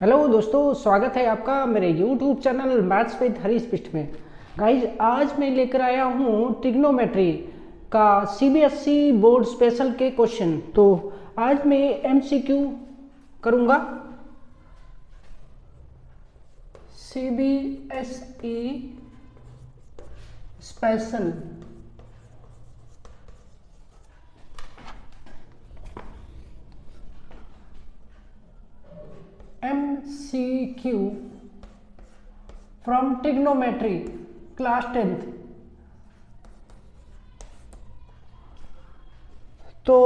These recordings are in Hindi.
हेलो दोस्तों, स्वागत है आपका मेरे YouTube channel maths with Harish पृष्ठ में। गाइज, आज मैं लेकर आया हूँ ट्रिग्नोमेट्री का CBSE बोर्ड स्पेशल के क्वेश्चन। तो आज मैं MCQ करूँगा। CBSE special MCQ from trigonometry class 10th। तो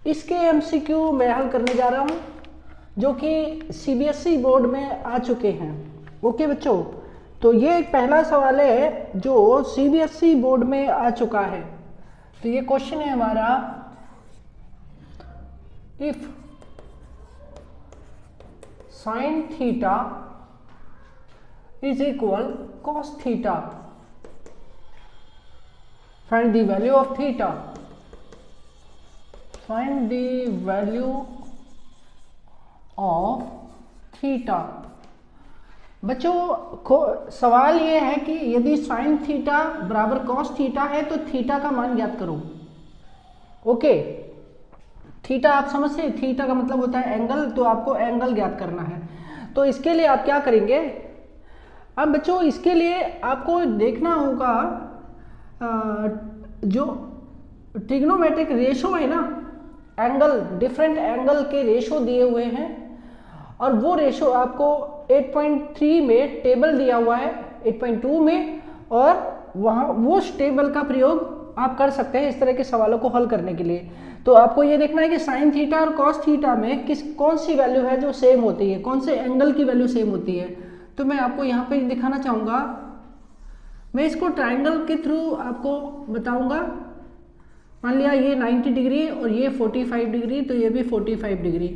इसके MCQ मैं हल करने जा रहा हूँ जो कि CBSE बोर्ड में आ चुके हैं। ओके बच्चों, तो ये एक पहला सवाल है जो CBSE बोर्ड में आ चुका है। तो ये क्वेश्चन है हमारा, if sin theta is equal cos theta, find the value of theta, find the value of theta। बच्चों, सवाल ये है कि यदि sin थीटा बराबर cos थीटा है तो थीटा का मान ज्ञात करो। ओके, थीटा आप समझते हैं, थीटा का मतलब होता है एंगल, तो आपको एंगल ज्ञात करना है। तो इसके लिए आप क्या करेंगे? अब बच्चों, इसके लिए आपको देखना होगा जो ट्रिग्नोमेट्रिक रेशो है ना, एंगल, डिफरेंट एंगल के रेशो दिए हुए हैं और वो रेशो आपको 8.3 में टेबल दिया हुआ है, 8.2 में, और वहाँ वो टेबल का प्रयोग आप कर सकते हैं इस तरह के सवालों को हल करने के लिए। तो आपको ये देखना है कि साइन थीटा और कॉस थीटा में कौन सी वैल्यू है जो सेम होती है, कौन से एंगल की वैल्यू सेम होती है। तो मैं आपको यहाँ पे दिखाना चाहूँगा, मैं इसको ट्राइंगल के थ्रू आपको बताऊँगा। मान लिया ये 90 डिग्री और ये 45 डिग्री, तो ये भी 45 डिग्री।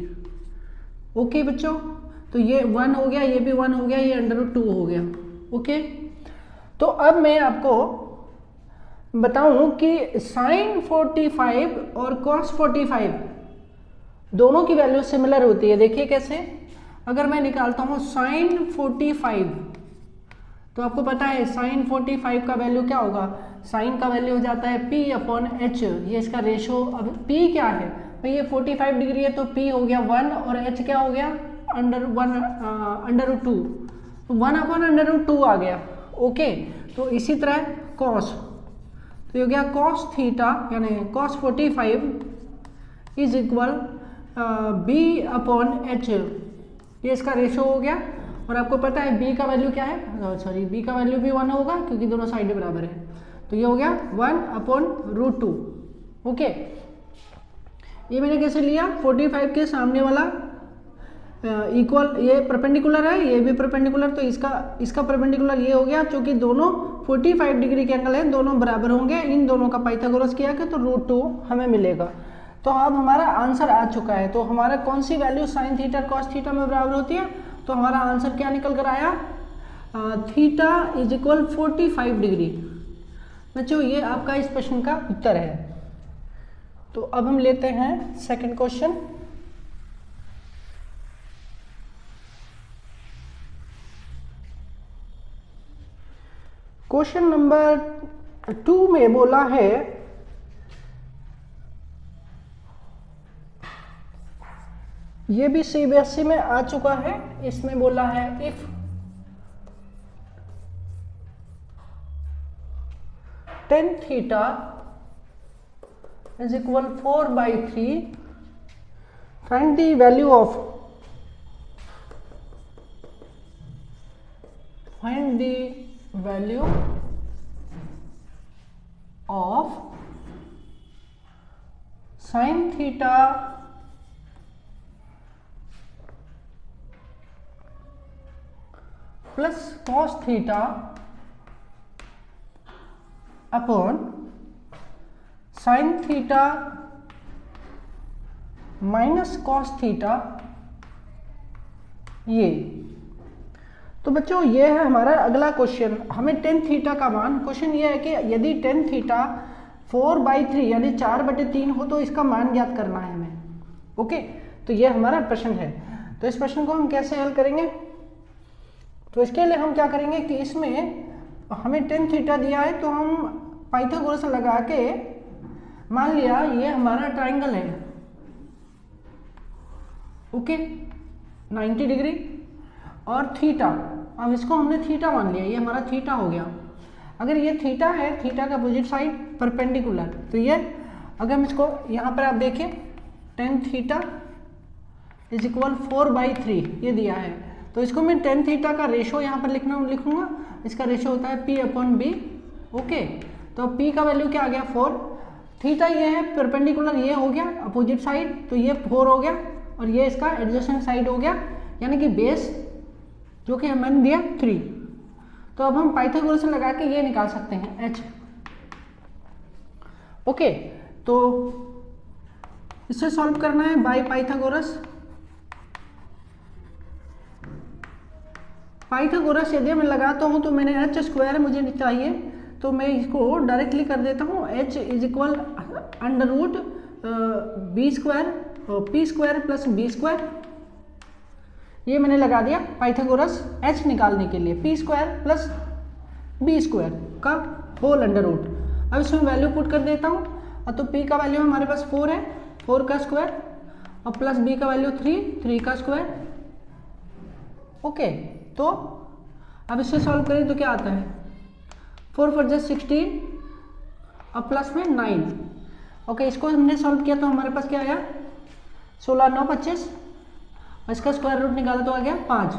ओके बच्चों, तो ये 1 हो गया, ये भी 1 हो गया, ये √2 हो गया। ओके, तो अब मैं आपको बताऊं कि sin 45 और cos 45 दोनों की वैल्यू सिमिलर होती है। देखिए कैसे, अगर मैं निकालता हूं sin 45, तो आपको पता है sin 45 का वैल्यू क्या होगा? sin का वैल्यू हो जाता है P/H, ये इसका रेशो। अब P क्या है भाई? ये 45 डिग्री है तो P हो गया 1 और H क्या हो गया? √2, 1/√2 आ गया। ओके, तो इसी तरह cos, तो ये हो गया cos थीटा यानी cos 45 इज इक्वल B/H, ये इसका रेशो हो गया। और आपको पता है B का वैल्यू क्या है? सॉरी, B का वैल्यू भी 1 होगा क्योंकि दोनों साइड बराबर है। तो ये हो गया 1/√2। ओके, ये मैंने कैसे लिया? 45 के सामने वाला इक्वल, ये परपेंडिकुलर है, ये भी परपेंडिकुलर, तो इसका परपेंडिकुलर ये हो गया। चूंकि दोनों 45 डिग्री के एंगल हैं, दोनों बराबर होंगे, इन दोनों का पाइथागोरस किया कि तो √2 हमें मिलेगा। तो अब हमारा आंसर आ चुका है। तो हमारा कौन सी value sine theta cos theta में बराबर होती है? तो हमारा आंसर क्या निकल कर आया? Theta is equal 45 degree. बच्चों, ये आपका इस प्रश्न का उत्तर है। तो अब हम लेते हैं सेकेंड क्वेश्चन। क्वेश्चन नंबर 2 में बोला है, ये भी CBSE में आ चुका है। इसमें बोला है if tan theta is equal 4/3, find the value of, find the value of sin theta plus cos theta upon sin theta minus cos theta। ये तो बच्चों, ये है हमारा अगला क्वेश्चन। हमें tan थीटा का मान, क्वेश्चन ये है कि यदि tan थीटा 4/3 यानी 4/3 हो तो इसका मान ज्ञात करना है हमें। ओके, तो ये हमारा प्रश्न है। तो इस प्रश्न को हम कैसे हल करेंगे? तो इसके लिए हम क्या करेंगे कि इसमें हमें टेन थीटा दिया है, तो हम पाइथागोरस लगा के मान लिया ये हमारा ट्राइंगल है, ओके, 90 डिग्री और थीटा, अब इसको हमने थीटा मान लिया, ये हमारा थीटा हो गया। अगर ये थीटा है, थीटा का अपोजिट साइड परपेंडिकुलर, तो ये अगर हम इसको यहाँ पर आप देखिए टेन थीटा इज इक्वल 4/3 ये दिया है, तो इसको मैं टेन थीटा का रेशो यहाँ पर लिखूंगा, इसका रेशो होता है P/B, ओके। तो P का वैल्यू क्या आ गया 4, थीटा ये है परपेंडिकुलर, ये हो गया अपोजिट साइड, तो ये 4 हो गया, और ये इसका एडजेसेंट साइड हो गया, यानी कि बेस जो कि मैंने दिया 3। तो अब हम पाइथागोरस लगा के ये निकाल सकते हैं h, ओके। तो इसे सॉल्व करना है बाय पाइथागोरस। पाइथागोरस यदि मैं लगाता हूँ तो मैंने h स्क्वायर मुझे चाहिए, तो मैं इसको डायरेक्टली कर देता हूँ, h is equal under root b square p square plus b square, ये मैंने लगा दिया पाइथागोरस h निकालने के लिए, p square plus b square का होल अंडर रूट। अब इसमें वैल्यू पुट कर देता हूँ, और तो p का वैल्यू हमारे पास 4 है, 4 का स्क्वायर, और प्लस b का वैल्यू 3 का स्क्वायर, ओके। तो अब इसे सॉल्व करें तो क्या आता है, 4 4 जा 16 और प्लस में 9, ओके। इसको हमने सॉल्व किया तो हमारे पास क्या आया 16 9 25, और इसका स्क्वायर रूट निकाला तो आ गया 5।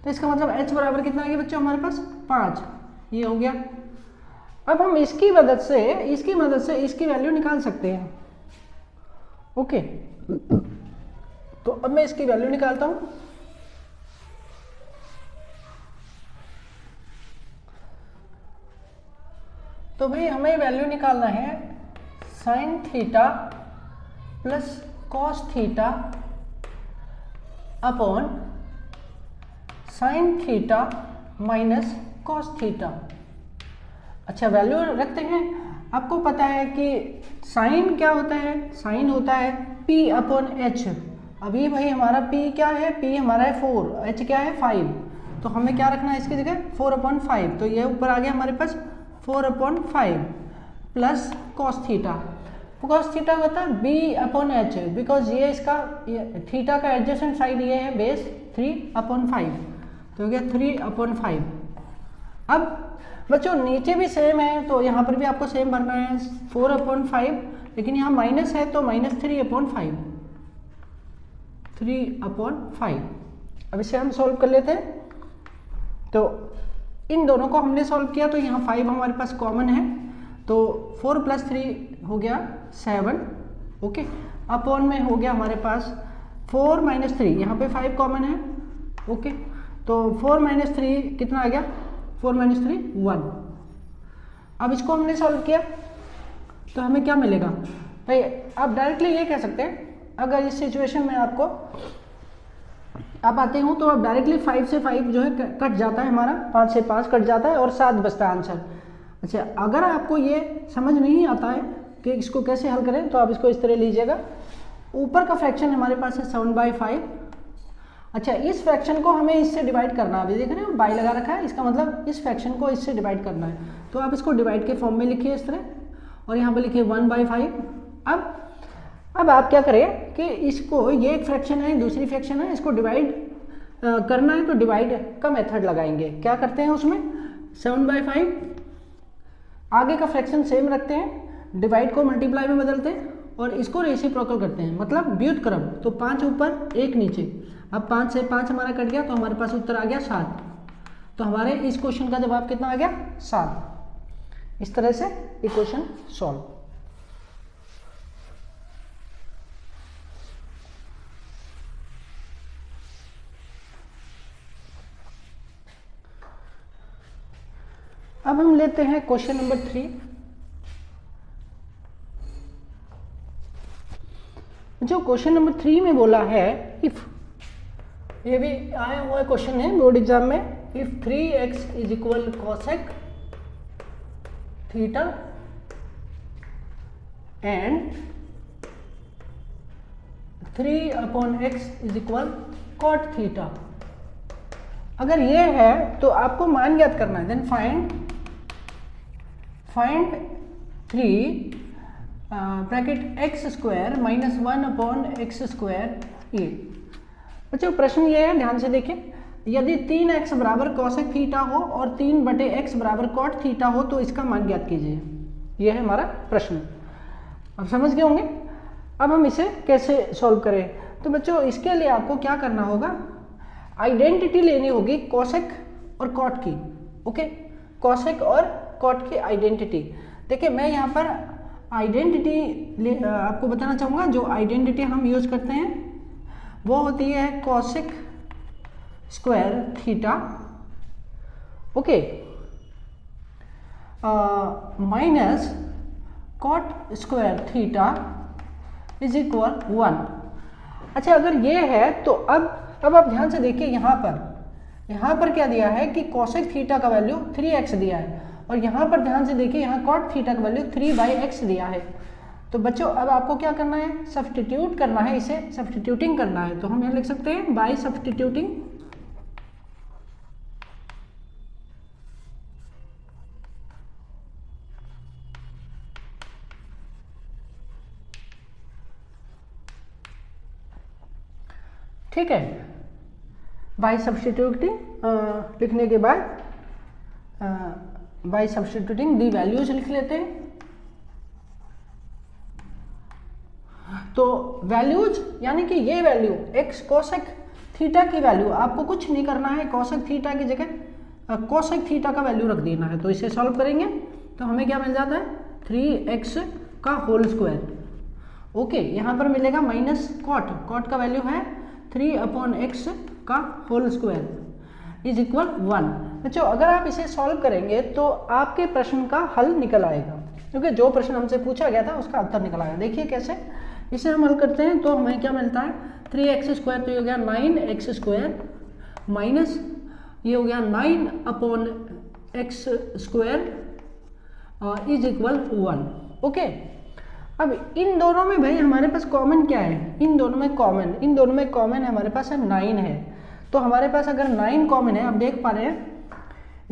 तो इसका मतलब h बराबर कितना आ गया बच्चों हमारे पास 5, ये हो गया। अब हम इसकी मदद से इसकी वैल्यू निकाल सकते हैं, ओके। तो अब मैं इसकी वैल्यू निकालता हूं, तो भाई हमें वैल्यू निकालना है sine theta plus cos theta upon sine theta minus cos theta. अच्छा, वैल्यू रखते हैं। आपको पता है कि साइन क्या होता है, साइन होता है P अपॉन H। अभी भाई हमारा P क्या है, P हमारा है 4, H क्या है 5, तो हमें क्या रखना है इसकी जगह 4/5, तो ये ऊपर आ गया हमारे पास 4/5 plus cos theta. Cos theta होता है B/H, बिकॉज ये इसका थीटा का एडजेसेंट साइड ये है बेस 3/5, तो हो गया 3/5। अब बच्चों नीचे भी सेम है, तो यहाँ पर भी आपको सेम भरना है 4/5, लेकिन यहाँ माइनस है तो माइनस 3/5। अब इसे हम सॉल्व कर लेते हैं। तो इन दोनों को हमने सॉल्व किया, तो यहाँ 5 हमारे पास कॉमन है, तो 4 + 3 हो गया 7, ओके। अपॉन में हो गया हमारे पास 4 - 3, यहाँ पे 5 कॉमन है, ओके। तो 4 - 3 कितना आ गया, 4 - 3 1। अब इसको हमने सॉल्व किया तो हमें क्या मिलेगा भाई, आप डायरेक्टली ये कह सकते हैं, अगर इस सिचुएशन में आपको आप आते हो तो आप डायरेक्टली 5 से 5 जो है कट जाता है हमारा, 5 से 5 कट जाता है और 7 बचता है आंसर। अच्छा, अगर आपको ये समझ नहीं आता है कि इसको कैसे हल करें, तो आप इसको इस तरह लीजिएगा। ऊपर का फ्रैक्शन हमारे पास है 7/5। अच्छा, इस फ्रैक्शन को हमें इससे डिवाइड करना है, अभी देख रहे हो बाई लगा रखा है, इसका मतलब इस फ्रैक्शन को इससे डिवाइड करना है, तो आप इसको डिवाइड के फॉर्म में लिखिए इस तरह, और यहाँ पे लिखिए 1/5। अब आप क्या करें कि इसको, ये एक फ्रैक्शन है दूसरी फ्रैक्शन है, इसको डिवाइड करना है तो डिवाइड का मेथड लगाएंगे। क्या करते हैं उसमें 7/5, आगे का फ्रैक्शन सेम रखते हैं, डिवाइड को मल्टीप्लाई में बदलते हैं और इसको रेसिप्रोकल करते हैं, मतलब व्युत्क्रम। तो 5 ऊपर 1 नीचे, अब 5 से 5 हमारा कट गया तो हमारे पास उत्तर आ गया 7। तो हमारे इस क्वेश्चन का जवाब कितना आ गया 7। इस तरह से इक्वेशन सॉल्व। अब हम लेते हैं क्वेश्चन नंबर 3। जो क्वेश्चन नंबर 3 में बोला है, इफ, ये भी आया हुआ क्वेश्चन है बोर्ड एग्जाम में, if 3x is equal cosec theta and 3/x is equal cot theta. अगर ये है तो आपको मान ज्ञात करना है। Then find 3 bracket x square minus 1 upon x square a. बच्चों प्रश्न ये है, ध्यान से देखें, यदि 3x बराबर कॉसेक थीटा हो और 3/x बराबर कॉट थीटा हो तो इसका मान ज्ञात कीजिए। यह है हमारा प्रश्न। अब समझ गए होंगे। अब हम इसे कैसे सॉल्व करें। तो बच्चों इसके लिए आपको क्या करना होगा, आइडेंटिटी लेनी होगी कोसेक और कॉट की। ओके, कोसेक और कॉट की आइडेंटिटी। देखिए मैं यहाँ पर आइडेंटिटी आपको बताना चाहूँगा। जो आइडेंटिटी हम यूज करते हैं वो होती है cosec square theta, okay, minus cot square theta is equal 1। अच्छा अगर ये है तो अब आप ध्यान से देखिए, यहाँ पर क्या दिया है कि कोसेक थीटा का वैल्यू 3x दिया है और यहाँ पर ध्यान से देखिए, यहाँ कॉट थीटा का वैल्यू 3/x दिया है। तो बच्चों अब आपको क्या करना है, सब्स्टिट्यूट करना है, इसे सब्स्टिट्यूटिंग करना है। तो हम यहाँ लिख सकते हैं बाय सब्स्टिट्यूटिंग ठीक है। बाय सब्स्टिट्यूटिंग लिखने के बाद बाय सब्स्टिट्यूटिंग दी वैल्यूज लिख लेते हैं। तो वैल्यूज यानी कि ये वैल्यू एक्स कोसेक थीटा की वैल्यू, आपको कुछ नहीं करना है, कोसेक थीटा की जगह कोसेक थीटा का वैल्यू रख देना है। तो इसे सॉल्व करेंगे तो हमें क्या मिल जाता है, 3x का होल स्क्वायर। ओके, यहाँ पर मिलेगा माइनस कॉट का वैल्यू है 3/x का होल स्क्वायर इज इक्वल 1। बच्चों अगर आप इसे सॉल्व करेंगे तो आपके प्रश्न का हल निकल आएगा, क्योंकि जो प्रश्न हमसे पूछा गया था उसका उत्तर निकल आएगा। देखिए कैसे इसे हम हल करते हैं। तो हमें क्या मिलता है, 3x स्क्वायर तो ये हो गया 9x स्क्वायर माइनस ये हो गया 9/x square is equal 1। Okay, अब इन दोनों में भाई हमारे पास कॉमन क्या है, इन दोनों में कॉमन है हमारे पास है 9 है। तो हमारे पास अगर 9 कॉमन है, आप देख पा रहे हैं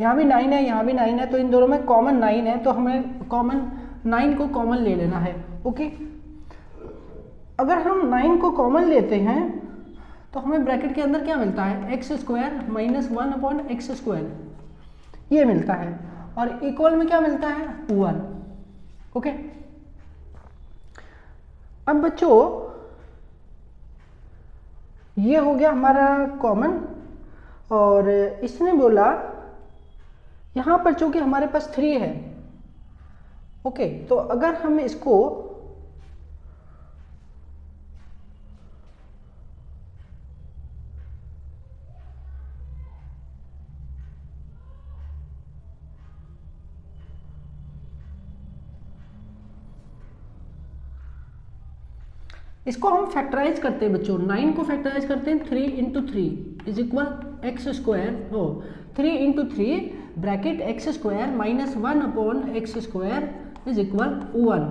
यहाँ भी 9 है, यहाँ भी 9 है, तो इन दोनों में कॉमन 9 है। तो हमें कॉमन 9 को कॉमन ले लेना है। ओके, अगर हम 9 को कॉमन लेते हैं तो हमें ब्रैकेट के अंदर क्या मिलता है, x square minus 1/x square ये मिलता है, और इक्वल में क्या मिलता है 1। ओके, अब बच्चों ये हो गया हमारा कॉमन, और इसने बोला यहाँ पर चूंकि हमारे पास 3 है। ओके, तो अगर हम इसको हम फैक्टराइज करते हैं बच्चों, 9 को फैक्टराइज करते हैं 3 × 3 इज इक्वल एक्स स्क्वायर हो 3 × 3 bracket x square minus 1/x square is equal 1।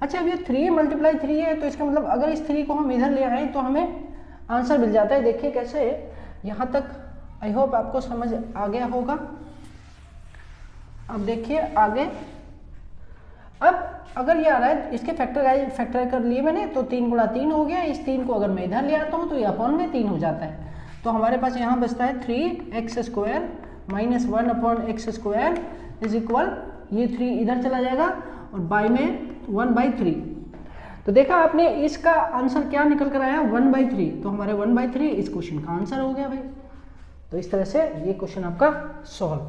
अच्छा अब ये 3 × 3 है, तो इसका मतलब अगर इस 3 को हम इधर ले आए तो हमें आंसर मिल जाता है। देखिए कैसे, यहाँ तक आई होप आपको समझ आ गया होगा। अब देखिए आगे, अब अगर ये आ रहा है इसके फैक्टर कर लिए मैंने, तो 3 × 3 हो गया। इस 3 को अगर मैं इधर ले आता हूँ तो ये अपॉन में 3 हो जाता है। तो हमारे पास यहाँ बचता है 3x square minus 1/x square is equal, ये 3 इधर चला जाएगा और बाय में 1/3। तो देखा आपने, इसका आंसर क्या निकल कर आया 1/3। तो हमारे 1/3 इस क्वेश्चन का आंसर हो गया भाई। तो इस तरह से ये क्वेश्चन आपका सॉल्व।